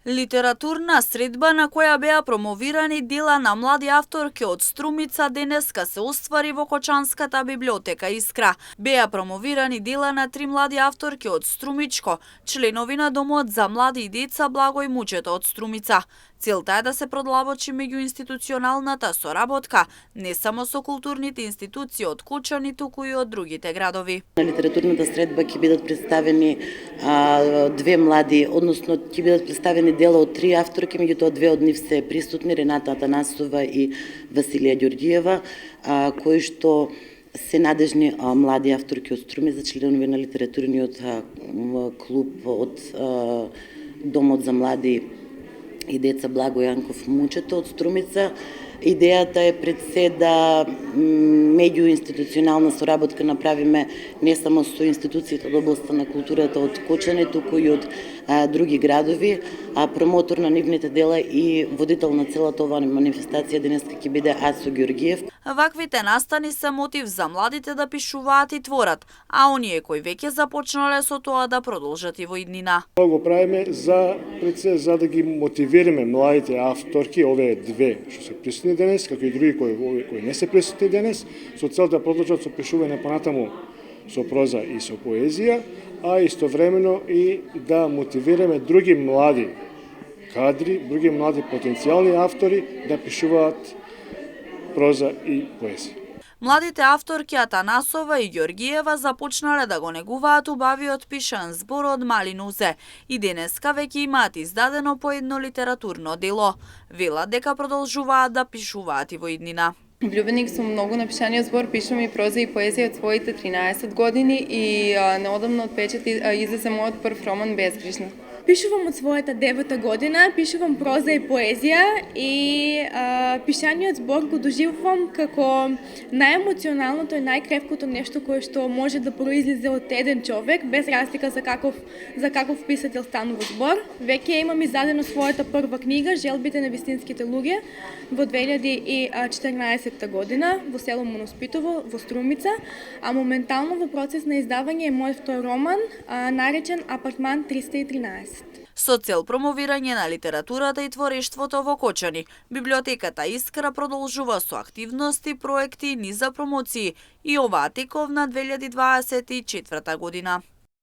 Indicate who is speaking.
Speaker 1: Литературна средба на која беа промовирани дела на млади авторки од Струмица денеска се оствари во Кочанската библиотека Искра. Беа промовирани дела на 3 млади авторки од Струмичко, членови на Домот за млади и деца Благој Мучето од Струмица. Целта е да се продлабочи меѓуинституционалната соработка, не само со културните институции од Кочани, туку и од другите градови.
Speaker 2: На литературната средба ќе бидат представени две млади, односно ќе бидат представени дела од 3 авторки, меѓутоа две од нив се присутни, Рената Атанасова и Василија Ѓорѓиева, кои што се надежни млади авторки од Струмица, членови на литературниот клуб од Домот за млади и деца Благој Јанков Мучето од Струмица. Идејата е пред се да меѓуинституционална соработка направиме не само со институциите од областта на културата од Кочани, туку и од други градови, а промотор на нивните дела и водител на целата оваа манифестација денеска ќе биде Ацо Ѓорѓиев.
Speaker 1: Ваквите настани се мотив за младите да пишуваат и творат, а оние кои веќе започнале со тоа да продолжат и во иднина.
Speaker 3: Го правиме за да ги мотивираме младите авторки, овие две што се присутни денес, како и други кои не се присутни денес, со цел да продолжат со пишување понатаму со проза и со поезија, а истовремено и да мотивираме други млади кадри, други млади потенцијални автори да пишуваат проза и поезија.
Speaker 1: Младите авторки Атанасова и Ѓорѓиева започнале да го негуваат убавиот пишан збор од Мали Нузе и денеска веќе имаат издадено по едно литературно дело. Велат дека продолжуваат да пишуваат и во иднина.
Speaker 4: Влюбеник сум многу на пишаниот збор, пишам и проза и поезија од своите 13 години и неодамно од печат излезе мојот прв роман Безгрижна.
Speaker 5: Пишувам од својата 9-та година, пишувам проза и поезија и пишаниот збор го доживувам како најемоционалното и најкревкото нешто кое што може да произлезе од еден човек, без разлика за каков писател станува збор. Веќе имам издадено својата прва книга Желбите на вистинските луѓе во 2014 година во село Моноспитово во Струмица, а моментално во процес на издавање е мојот втор роман наречен Апартман 313.
Speaker 1: Со цел промовирање на литературата и творештвото во Кочани, библиотеката Искра продолжува со активности, проекти и низ за промоции и оваа тековна 2024 година.